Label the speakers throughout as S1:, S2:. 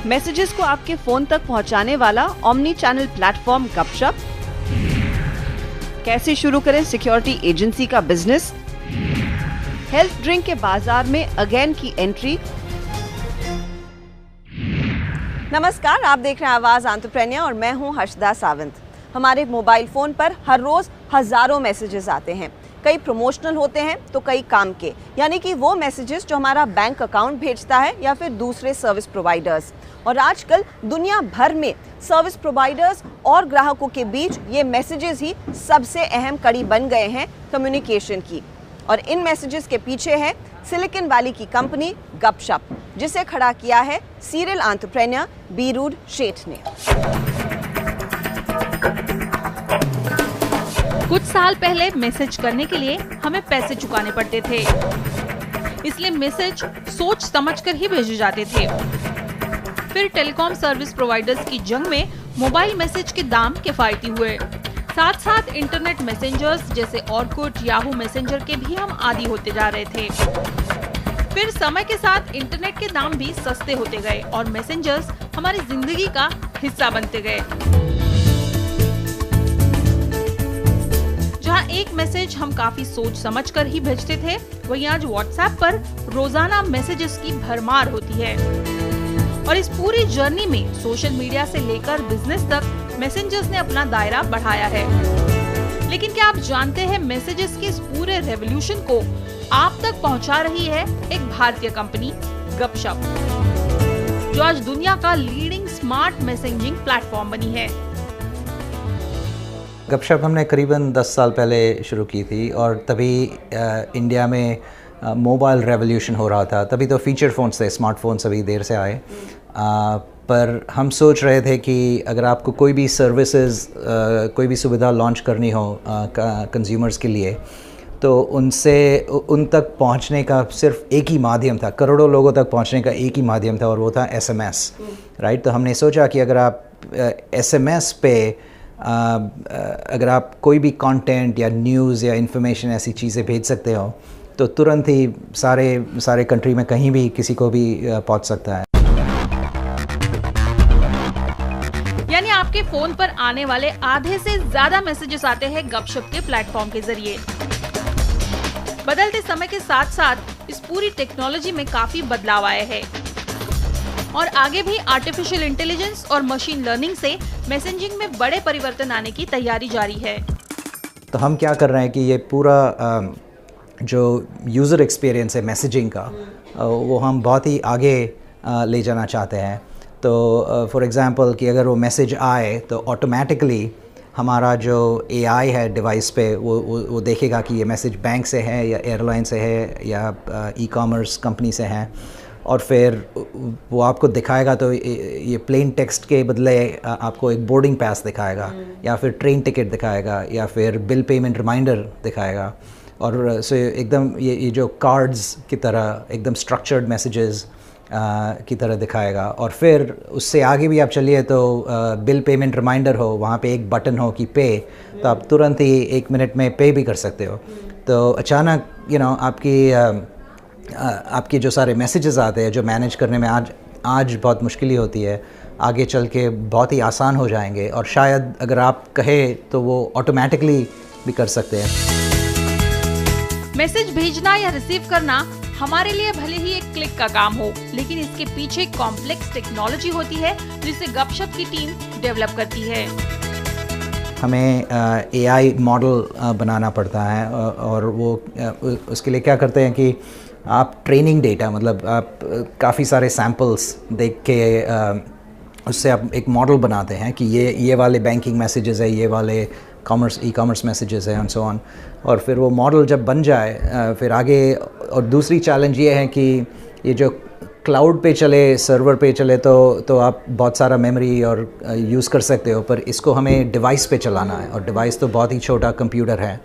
S1: Messages को आपके phone तक पहुंचाने वाला ओमनी चैनल प्लेटफॉर्म गपशप, कैसे शुरू करें सिक्योरिटी एजेंसी का बिजनेस, हेल्थ ड्रिंक के बाजार में अगेन की एंट्री। नमस्कार, आप देख रहे हैं आवाज एंटरप्रेन्योर और मैं हूं हर्षदा सावंत। हमारे मोबाइल फोन पर हर रोज हजारों मैसेजेस आते हैं, कई प्रमोशनल होते हैं तो कई काम के, यानी कि वो मैसेजेस जो हमारा बैंक अकाउंट भेजता है या फिर दूसरे सर्विस प्रोवाइडर्स। और आजकल दुनिया भर में सर्विस प्रोवाइडर्स और ग्राहकों के बीच ये मैसेजेस ही सबसे अहम कड़ी बन गए हैं कम्युनिकेशन की। और इन मैसेजेस के पीछे है सिलिकॉन वैली की कंपनी गपशप, जिसे खड़ा किया है सीरियल एंटरप्रेन्योर बीरूड शेठ ने।
S2: कुछ साल पहले मैसेज करने के लिए हमें पैसे चुकाने पड़ते थे, इसलिए मैसेज सोच समझकर ही भेजे जाते थे। फिर टेलीकॉम सर्विस प्रोवाइडर्स की जंग में मोबाइल मैसेज के दाम किफायती हुए। साथ साथ इंटरनेट मैसेंजर्स जैसे ऑरकुट, याहू मैसेंजर के भी हम आदी होते जा रहे थे। फिर समय के साथ इंटरनेट के दाम भी सस्ते होते गए और मैसेंजर्स हमारी जिंदगी का हिस्सा बनते गए। जहां एक मैसेज हम काफी सोच समझकर ही भेजते थे, वहीं आज व्हाट्सएप पर रोजाना मैसेजेस की भरमार होती है। और इस पूरी जर्नी में सोशल मीडिया से लेकर बिजनेस तक मैसेंजर्स ने अपना दायरा बढ़ाया है। लेकिन क्या आप जानते हैं, मैसेजेस के इस पूरे रेवोल्यूशन को आप तक पहुंचा रही है एक भारतीय कंपनी गपशप, जो आज दुनिया का लीडिंग स्मार्ट मैसेजिंग प्लेटफॉर्म बनी है।
S3: गपशप हमने करीबन 10 साल पहले शुरू की थी और तभी इंडिया में मोबाइल रेवोल्यूशन हो रहा था। तभी तो फीचर फ़ोन्स थे, स्मार्टफोन्स अभी देर से आए। पर हम सोच रहे थे कि अगर आपको कोई भी सर्विसेज, कोई भी सुविधा लॉन्च करनी हो कंज्यूमर्स के लिए, तो उन तक पहुंचने का सिर्फ एक ही माध्यम था, करोड़ों लोगों तक पहुंचने का एक ही माध्यम था, और वो था एसएमएस, राइट। तो हमने सोचा कि अगर आप एसएमएस पे अगर आप कोई भी कंटेंट या न्यूज़ या इन्फॉर्मेशन ऐसी चीज़ें भेज सकते हो, तो तुरंत ही सारे कंट्री में कहीं भी किसी को भी पहुंच सकता है।
S2: यानी आपके फोन पर आने वाले आधे से ज्यादा मैसेजेस आते हैं गपशप के प्लेटफॉर्म के जरिए। बदलते समय के साथ साथ इस पूरी टेक्नोलॉजी में काफी बदलाव आए हैं और आगे भी आर्टिफिशियल इंटेलिजेंस और मशीन लर्निंग से मैसेजिंग में बड़े परिवर्तन आने की तैयारी जारी है।
S3: तो हम क्या कर रहे हैं कि ये पूरा जो यूज़र एक्सपीरियंस है मैसेजिंग का, वो हम बहुत ही आगे ले जाना चाहते हैं। तो फॉर एग्ज़ाम्पल कि अगर वो मैसेज आए तो ऑटोमेटिकली हमारा जो एआई है डिवाइस पे वो देखेगा कि ये मैसेज बैंक से है या एयरलाइन से है या ई कॉमर्स कंपनी से है, और फिर वो आपको दिखाएगा। तो ये प्लेन टेक्स्ट के बदले आपको एक बोर्डिंग पास दिखाएगा या फिर ट्रेन टिकट दिखाएगा या फिर बिल पेमेंट रिमाइंडर दिखाएगा। और सो एकदम ये जो कार्ड्स की तरह एकदम स्ट्रक्चर्ड मैसेजेस की तरह दिखाएगा। और फिर उससे आगे भी आप चलिए तो बिल पेमेंट रिमाइंडर हो, वहाँ पे एक बटन हो कि पे, तो आप तुरंत ही 1 मिनट में पे भी कर सकते हो। तो अचानक आपकी जो सारे मैसेजेस आते हैं जो मैनेज करने में आज बहुत मुश्किल होती है, आगे चल के बहुत ही आसान हो जाएंगे। और शायद अगर आप कहें तो वो ऑटोमेटिकली भी कर सकते हैं।
S2: मैसेज भेजना या रिसीव करना हमारे लिए भले ही एक क्लिक का काम हो, लेकिन इसके पीछे कॉम्प्लेक्स टेक्नोलॉजी होती है जिसे गपशप की टीम डेवलप करती है।
S3: हमें एआई मॉडल बनाना पड़ता है और वो उसके लिए क्या करते हैं कि आप ट्रेनिंग डेटा, मतलब आप काफ़ी सारे सैम्पल्स देख के उससे आप एक मॉडल बनाते हैं कि ये वाले बैंकिंग मैसेजेस है, ये वाले ई कॉमर्स मैसेजेस है एंड सो ऑन। और फिर वो मॉडल जब बन जाए फिर आगे, और दूसरी चैलेंज ये है कि ये जो क्लाउड पे चले, सर्वर पे चले तो आप बहुत सारा मेमोरी और यूज़ कर सकते हो, पर इसको हमें डिवाइस पे चलाना है और डिवाइस तो बहुत ही छोटा कंप्यूटर है।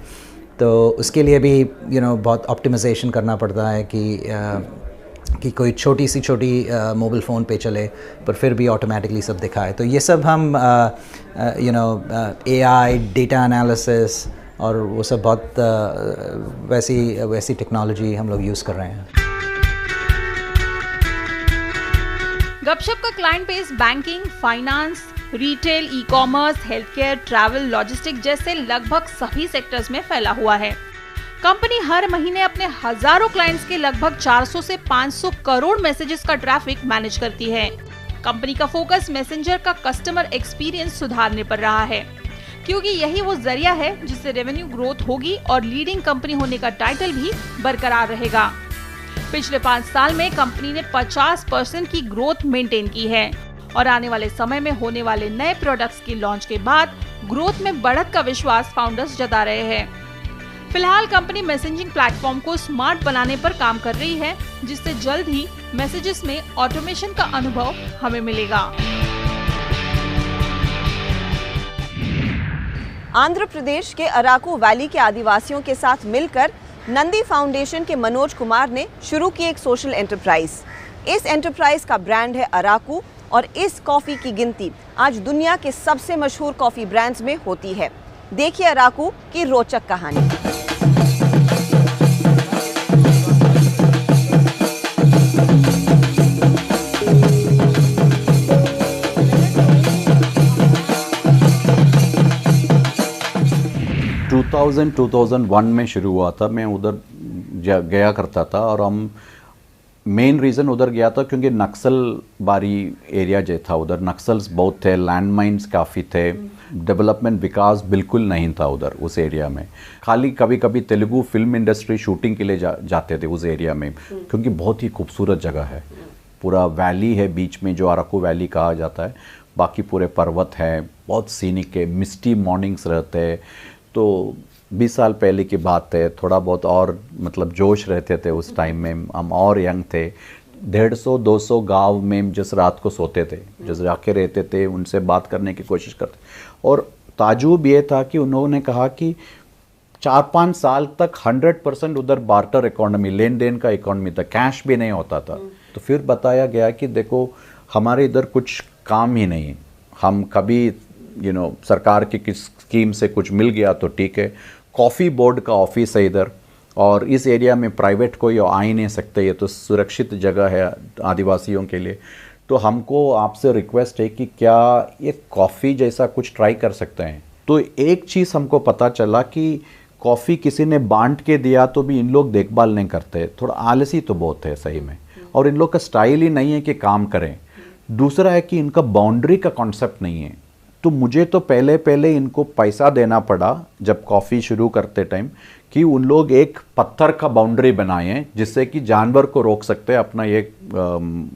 S3: तो उसके लिए भी बहुत ऑप्टिमाइजेशन करना पड़ता है कि कोई छोटी मोबाइल फ़ोन पे चले पर फिर भी ऑटोमेटिकली सब दिखाए। तो ये सब हम एआई, डेटा एनालिसिस और वो सब बहुत वैसी टेक्नोलॉजी हम लोग यूज़ कर रहे हैं।
S2: गपशप का का client base banking, finance, retail, e commerce, health care, travel, logistic जैसे लगभग सभी सेक्टर्स में फैला हुआ है। कंपनी हर महीने अपने हजारों क्लाइंट्स के लगभग 400 से 500 करोड़ मैसेजेस का ट्रैफिक मैनेज करती है। कंपनी का फोकस मैसेंजर का कस्टमर एक्सपीरियंस सुधारने पर रहा है, क्योंकि यही वो जरिया है जिससे रेवेन्यू ग्रोथ होगी और लीडिंग कंपनी होने का टाइटल भी बरकरार रहेगा। पिछले 5 साल में कंपनी ने 50% की ग्रोथ मेंटेन की है और आने वाले समय में होने वाले नए प्रोडक्ट्स की लॉन्च के बाद ग्रोथ में बढ़त का विश्वास फाउंडर्स जता रहे हैं। फिलहाल कंपनी मैसेजिंग प्लेटफॉर्म को स्मार्ट बनाने पर काम कर रही है, जिससे जल्द ही मैसेजेस में ऑटोमेशन का अनुभव हमें मिलेगा।
S1: आंध्र प्रदेश के अराकू वैली के आदिवासियों के साथ मिलकर नंदी फाउंडेशन के मनोज कुमार ने शुरू की एक सोशल एंटरप्राइज। इस एंटरप्राइज का ब्रांड है अराकू और इस कॉफी की गिनती आज दुनिया के सबसे मशहूर कॉफी ब्रांड्स में होती है। देखिए अराकू की रोचक कहानी।
S4: 2001 में शुरू हुआ था। मैं उधर गया करता था और हम मेन रीज़न उधर गया था क्योंकि नक्सल बारी एरिया जो था, उधर नक्सल्स बहुत थे, लैंड माइन्स काफ़ी थे, डेवलपमेंट विकास बिल्कुल नहीं था उधर उस एरिया में। खाली कभी कभी तेलुगु फिल्म इंडस्ट्री शूटिंग के लिए जाते थे उस एरिया में, क्योंकि बहुत ही खूबसूरत जगह है। पूरा वैली है बीच में जो अराकू वैली कहा जाता है, बाकी पूरे पर्वत हैं, बहुत सीनिक है, मिस्टी मॉर्निंग्स रहते हैं। तो 20 साल पहले की बात है, थोड़ा बहुत और मतलब जोश रहते थे उस टाइम में, हम और यंग थे। 150-200 गांव में जिस रात को सोते थे, जिस जाके रहते थे, उनसे बात करने की कोशिश करते। और ताजुब ये था कि उन्होंने कहा कि 4-5 साल तक 100% उधर बार्टर इकोनॉमी, लेन देन का इकोनॉमी था, कैश भी नहीं होता था। तो फिर बताया गया कि देखो हमारे इधर कुछ काम ही नहीं, हम कभी सरकार की किस स्कीम से कुछ मिल गया तो ठीक है। कॉफ़ी बोर्ड का ऑफिस है इधर, और इस एरिया में प्राइवेट कोई आ ही नहीं सकते, ये तो सुरक्षित जगह है आदिवासियों के लिए। तो हमको आपसे रिक्वेस्ट है कि क्या ये कॉफ़ी जैसा कुछ ट्राई कर सकते हैं। तो एक चीज़ हमको पता चला कि कॉफ़ी किसी ने बांट के दिया तो भी इन लोग देखभाल नहीं करते, थोड़ा आलसी तो बहुत है सही में, और इन लोग का स्टाइल ही नहीं है कि काम करें। दूसरा है कि इनका बाउंड्री का कॉन्सेप्ट नहीं है। तो मुझे तो पहले इनको पैसा देना पड़ा जब कॉफ़ी शुरू करते टाइम, कि उन लोग एक पत्थर का बाउंड्री बनाए हैं जिससे कि जानवर को रोक सकते हैं अपना ये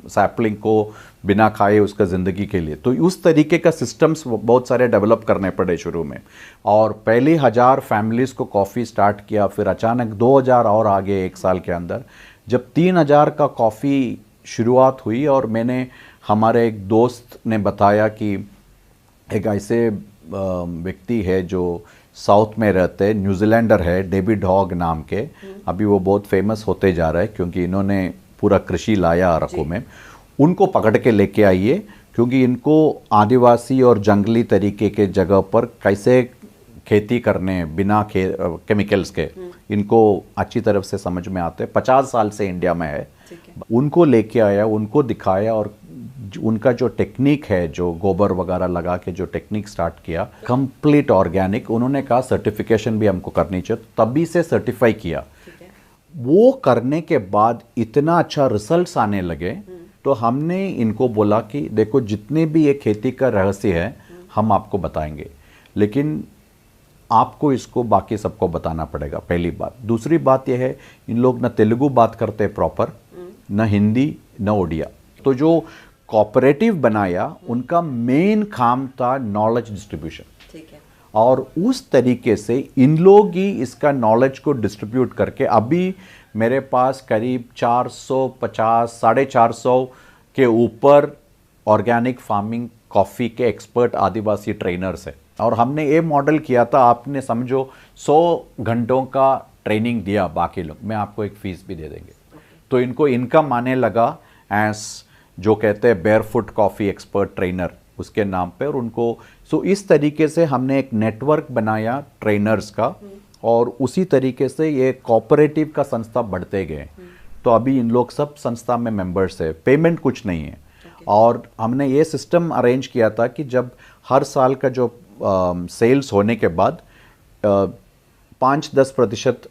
S4: सैपलिंग को बिना खाए उसका ज़िंदगी के लिए। तो उस तरीके का सिस्टम्स बहुत सारे डेवलप करने पड़े शुरू में। और पहले 1000 फैमिलीज़ को कॉफ़ी स्टार्ट किया, फिर अचानक 2000 और आ गए 1 साल के अंदर। जब 3000 का कॉफ़ी शुरुआत हुई, और मैंने हमारे एक दोस्त ने बताया कि एक ऐसे व्यक्ति है जो साउथ में रहते हैं, न्यूजीलैंडर है, डेविड हॉग नाम के, अभी वो बहुत फेमस होते जा रहा है क्योंकि इन्होंने पूरा कृषि लाया अराकू में। उनको पकड़ के लेके आइए, क्योंकि इनको आदिवासी और जंगली तरीके के जगह पर कैसे खेती करने बिना केमिकल्स के, इनको अच्छी तरफ से समझ में आते हैं। 50 साल से इंडिया में है। उनको लेके आया, उनको दिखाया, और उनका जो टेक्निक है, जो गोबर वगैरह लगा के जो टेक्निक स्टार्ट किया, कंप्लीट ऑर्गेनिक, उन्होंने कहा सर्टिफिकेशन भी हमको करनी चाहिए, तभी से सर्टिफाई किया। वो करने के बाद इतना अच्छा रिजल्ट्स आने लगे, तो हमने इनको बोला कि देखो जितने भी ये खेती का रहस्य है हम आपको बताएंगे, लेकिन आपको इसको बाकी सबको बताना पड़ेगा, पहली बात। दूसरी बात यह है, इन लोग न तेलुगु बात करते प्रॉपर, न हिंदी, न ओडिया। तो जो कोऑपरेटिव बनाया, उनका मेन काम था नॉलेज डिस्ट्रीब्यूशन, ठीक है। और उस तरीके से इन लोग ही इसका नॉलेज को डिस्ट्रीब्यूट करके अभी मेरे पास करीब 450, 450 के ऊपर ऑर्गेनिक फार्मिंग कॉफ़ी के एक्सपर्ट आदिवासी ट्रेनर्स हैं। और हमने ये मॉडल किया था, आपने समझो 100 घंटों का ट्रेनिंग दिया, बाकी लोग मैं आपको एक फ़ीस भी दे देंगे। तो इनको इनकम आने लगा एज जो कहते हैं बेयरफुट कॉफ़ी एक्सपर्ट ट्रेनर, उसके नाम पे। और उनको इस तरीके से हमने एक नेटवर्क बनाया ट्रेनर्स का, और उसी तरीके से ये कोऑपरेटिव का संस्था बढ़ते गए। तो अभी इन लोग सब संस्था में मेंबर्स है, पेमेंट कुछ नहीं है। और हमने ये सिस्टम अरेंज किया था कि जब हर साल का जो सेल्स होने के बाद 5-10%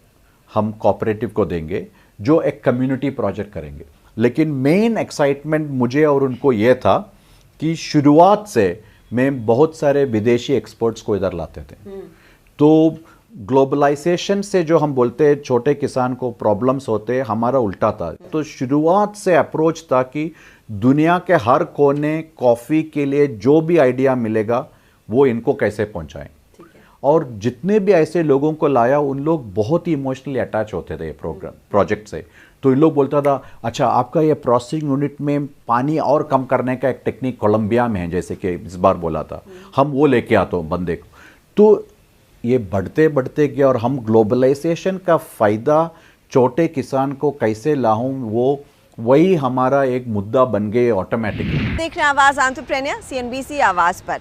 S4: हम कोऑपरेटिव को देंगे, जो एक कम्युनिटी प्रोजेक्ट करेंगे। लेकिन मेन एक्साइटमेंट मुझे और उनको ये था कि शुरुआत से मैं बहुत सारे विदेशी एक्सपर्ट्स को इधर लाते थे। तो ग्लोबलाइजेशन से जो हम बोलते हैं छोटे किसान को प्रॉब्लम्स होते हैं, हमारा उल्टा था। तो शुरुआत से अप्रोच था कि दुनिया के हर कोने कॉफ़ी के लिए जो भी आइडिया मिलेगा वो इनको कैसे पहुंचाएं। और जितने भी ऐसे लोगों को लाया उन लोग बहुत ही इमोशनली अटैच होते थे प्रोजेक्ट से। तो इन लोग बोलता था, अच्छा आपका ये प्रोसेसिंग यूनिट में पानी और कम करने का एक टेक्निक कोलंबिया में है, जैसे कि इस बार बोला था, हम वो लेके आते हो बंदे को। तो ये बढ़ते बढ़ते गया और हम ग्लोबलाइजेशन का फ़ायदा छोटे किसान को कैसे लाऊं, वही हमारा एक मुद्दा बन गए ऑटोमेटिकली।
S1: देख रहे हैं आवाज़ एंटरप्रेन्योर CNBC आवाज़ पर।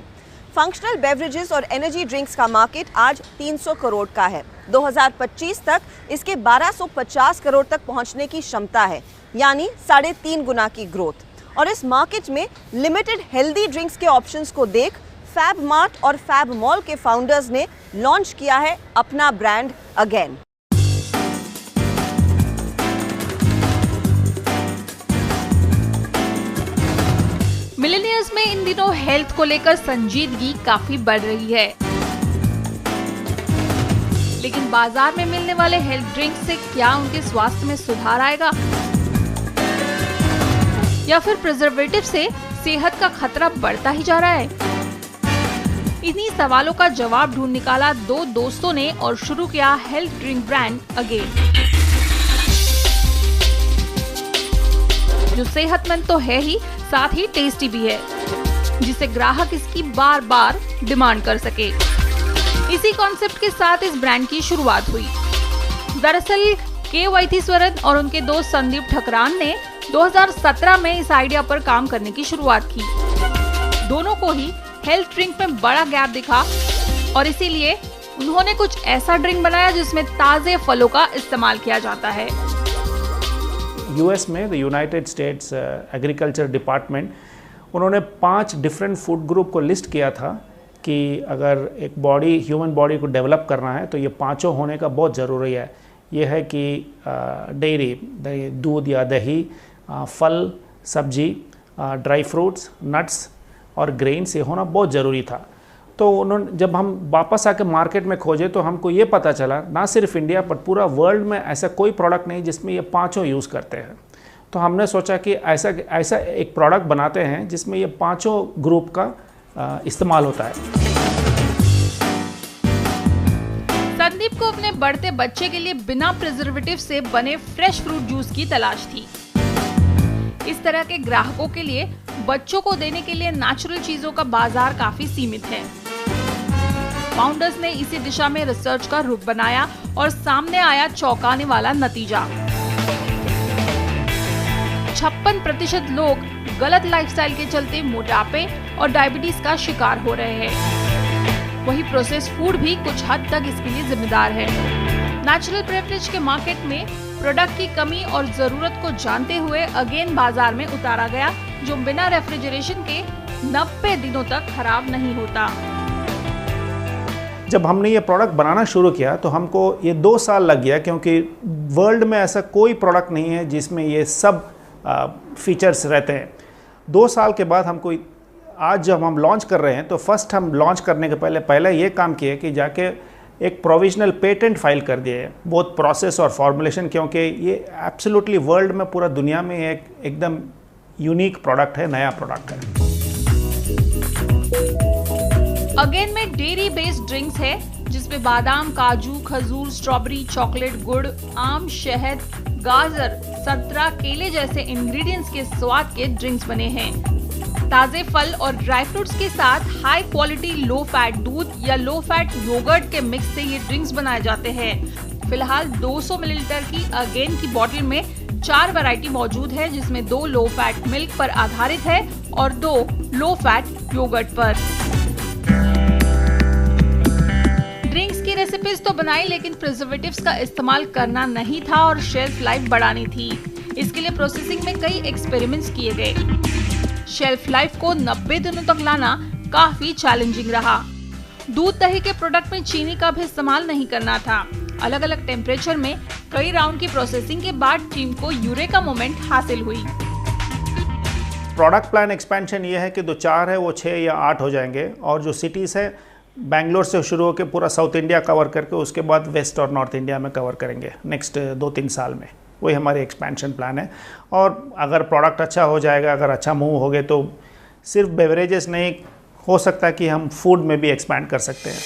S1: फंक्शनल बेवरेजेस और एनर्जी ड्रिंक्स का मार्केट आज 300 करोड़ का है। 2025 तक इसके 1250 करोड़ तक पहुंचने की क्षमता है, यानी 3.5 गुना की ग्रोथ। और इस मार्केट में लिमिटेड हेल्दी ड्रिंक्स के ऑप्शंस को देख फैब मार्ट और फैब मॉल के फाउंडर्स ने लॉन्च किया है अपना ब्रांड अगेन।
S2: मिलेनियर्स में इन दिनों हेल्थ को लेकर संजीदगी काफी बढ़ रही है, लेकिन बाजार में मिलने वाले हेल्थ ड्रिंक से क्या उनके स्वास्थ्य में सुधार आएगा, या फिर प्रिजर्वेटिव से सेहत का खतरा बढ़ता ही जा रहा है? इन्हीं सवालों का जवाब ढूंढ निकाला दो दोस्तों ने और शुरू किया हेल्थ ड्रिंक ब्रांड अगेन, जो सेहतमंद तो है ही, साथ ही टेस्टी भी है, जिसे ग्राहक इसकी बार बार डिमांड कर सके। इसी कॉन्सेप्ट के साथ इस ब्रांड की शुरुआत हुई। दरअसल के वैथीश्वरन और उनके दोस्त संदीप ठकरान ने 2017 में इस आइडिया पर काम करने की शुरुआत की। दोनों को ही हेल्थ ड्रिंक में बड़ा गैप दिखा और इसीलिए उन्होंने कुछ ऐसा ड्रिंक बनाया जिसमें ताजे फलों का इस्तेमाल किया जाता है।
S5: US में the United states agriculture department, उन्होंने 5 डिफरेंट फूड ग्रुप को लिस्ट किया था कि अगर एक ह्यूमन बॉडी को डेवलप करना है तो ये 5 होने का बहुत ज़रूरी है। ये है कि डेयरी, दूध या दही, फल, सब्जी, ड्राई फ्रूट्स, नट्स और ग्रेन्स, ये होना बहुत ज़रूरी था। तो उन्होंने, जब हम वापस आके मार्केट में खोजे तो हमको ये पता चला ना सिर्फ इंडिया पर पूरा वर्ल्ड में ऐसा कोई प्रोडक्ट नहीं जिसमें ये 5 यूज़ करते हैं। तो हमने सोचा कि ऐसा एक प्रोडक्ट बनाते हैं जिसमें ये 5 ग्रुप का इस्तेमाल होता है।
S2: संदीप को अपने बढ़ते बच्चे के लिए बिना प्रिजर्वेटिव से बने फ्रेश फ्रूट जूस की तलाश थी। इस तरह के ग्राहकों के लिए बच्चों को देने के लिए नेचुरल चीजों का बाजार काफी सीमित है। फाउंडर्स ने इसी दिशा में रिसर्च का रुख बनाया और सामने आया चौंकाने वाला नतीजा। 56% लोग गलत लाइफस्टाइल के चलते मोटापे और डायबिटीज का शिकार हो रहे हैं। वही प्रोसेस्ड फूड भी कुछ हद तक इसके लिए जिम्मेदार है। नेचुरल बेवरेज के मार्केट में प्रोडक्ट की कमी और जरूरत को जानते हुए अगेन बाजार में उतारा गया, जो बिना रेफ्रिजरेशन के 90 दिनों तक खराब नहीं होता।
S5: जब हमने ये प्रोडक्ट बनाना शुरू किया तो हमको ये 2 साल लग गया, क्योंकि वर्ल्ड में ऐसा कोई प्रोडक्ट नहीं है जिसमें ये सब फीचर्स रहते हैं। 2 साल के बाद हमको, आज जब हम लॉन्च कर रहे हैं तो फर्स्ट हम लॉन्च करने के पहले ये काम किए कि जाके एक प्रोविजनल पेटेंट फाइल कर दिए, बोथ प्रोसेस और फॉर्मुलेशन, क्योंकि ये एब्सोल्युटली वर्ल्ड में, पूरा दुनिया में एकदम यूनिक प्रोडक्ट है, नया प्रोडक्ट है।
S2: अगेन में डेयरी बेस्ड ड्रिंक्स है, जिसमें बादाम, काजू, खजूर, स्ट्रॉबेरी, चॉकलेट, गुड़, आम, शहद, गाजर, संतरा, केले जैसे इंग्रेडिएंट्स के स्वाद के ड्रिंक्स बने हैं। ताजे फल और ड्राई फ्रूट्स के साथ हाई क्वालिटी लो फैट दूध या लो फैट योगर्ट के मिक्स से ये ड्रिंक्स बनाए जाते हैं। फिलहाल 200 मिलीलीटर की अगेन की बोतल में 4 वैरायटी मौजूद है, जिसमें 2 लो फैट मिल्क पर आधारित है और 2 लो फैट योगर्ट पर। ड्रिंक्स की रेसिपीज तो बनाई, लेकिन प्रिजर्वेटिव्स का इस्तेमाल करना नहीं था और शेल्फ लाइफ बढ़ानी थी। इसके लिए प्रोसेसिंग में कई एक्सपेरिमेंट्स किए गए। शेल्फ लाइफ को 90 दिनों तक लाना काफी चैलेंजिंग रहा। दूध दही के प्रोडक्ट में चीनी का भी इस्तेमाल नहीं करना था। अलग अलग टेम्परेचर में कई राउंड की प्रोसेसिंग के बाद टीम को यूरेका मोमेंट हासिल हुई।
S5: प्रोडक्ट प्लान एक्सपेंशन ये है कि जो 4 है वो 6 या 8 हो जाएंगे, और जो सिटीज़ है बेंगलोर से शुरू होकर पूरा साउथ इंडिया कवर करके उसके बाद वेस्ट और नॉर्थ इंडिया में कवर करेंगे नेक्स्ट 2-3 साल में। वही हमारी एक्सपेंशन प्लान है। और अगर प्रोडक्ट अच्छा हो जाएगा, अगर अच्छा मूव हो गए, तो सिर्फ बेवरेजेस नहीं, हो सकता है कि हम फूड में भी एक्सपैंड कर सकते हैं।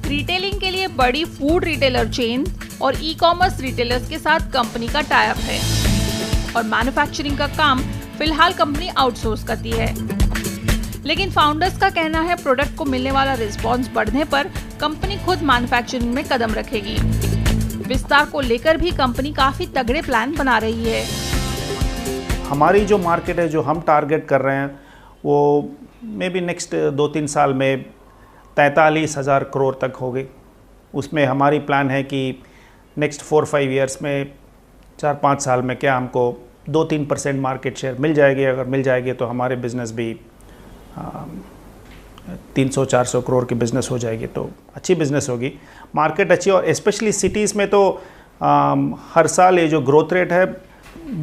S2: रिटेलिंग के लिए बड़ी फूड रिटेलर चेन और ई-कॉमर्स रिटेलर्स के साथ कंपनी का टाई अप है, और मैन्युफैक्चरिंग का काम फिलहाल कंपनी आउटसोर्स करती है। लेकिन फाउंडर्स का कहना है प्रोडक्ट को मिलने वाला रिस्पॉन्स बढ़ने पर कंपनी खुद मैन्युफैक्चरिंग में कदम रखेगी। विस्तार को लेकर भी कंपनी काफी तगड़े प्लान बना रही है।
S5: हमारी जो मार्केट है, जो हम टारगेट कर रहे हैं, वो मे बी नेक्स्ट 2-3 साल में 43,000 करोड़ तक होगी। उसमें हमारी प्लान है कि नेक्स्ट 4-5 ईयर्स में, 4-5 साल में क्या हमको 2-3% मार्केट शेयर मिल जाएगी। अगर मिल जाएगी तो हमारे बिज़नेस भी 300-400 करोड़ की बिज़नेस हो जाएगी, तो अच्छी बिज़नेस होगी। मार्केट अच्छी, और स्पेशली सिटीज़ में तो हर साल ये जो ग्रोथ रेट है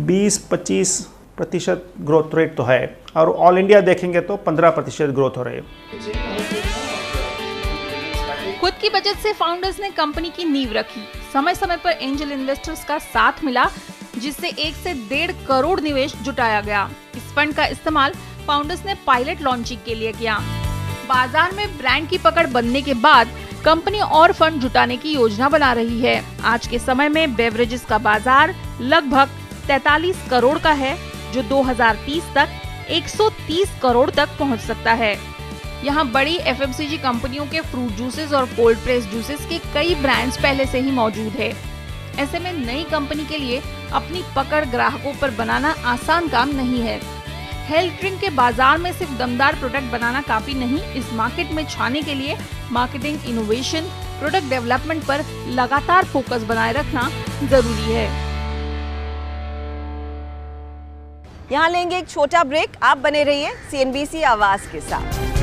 S5: 20-25% ग्रोथ रेट तो है, और ऑल इंडिया देखेंगे तो 15% ग्रोथ हो रही है।
S2: खुद की बचत से फाउंडर्स ने कंपनी की नींव रखी। समय समय पर एंजल इन्वेस्टर्स का साथ मिला, जिससे 1 से 1.5 करोड़ निवेश जुटाया गया। इस फंड का इस्तेमाल फाउंडर्स ने पायलट लॉन्चिंग के लिए किया। बाजार में ब्रांड की पकड़ बनने के बाद कंपनी और फंड जुटाने की योजना बना रही है। आज के समय में बेवरेजेस का बाजार लगभग 43 करोड़ का है, जो 2030 तक 130 करोड़ तक पहुंच सकता है। यहाँ बड़ी FMCG कंपनियों के फ्रूट जूसेस और कोल्ड प्रेस जूसेस के कई ब्रांड्स पहले से ही मौजूद है। ऐसे में नई कंपनी के लिए अपनी पकड़ ग्राहकों पर बनाना आसान काम नहीं है। हेल्थ ड्रिंक के बाजार में सिर्फ दमदार प्रोडक्ट बनाना काफी नहीं, इस मार्केट में छाने के लिए मार्केटिंग, इनोवेशन, प्रोडक्ट डेवलपमेंट पर लगातार फोकस बनाए रखना जरूरी है।
S1: यहाँ लेंगे एक छोटा ब्रेक। आप बने रहिए CNBC आवाज के साथ।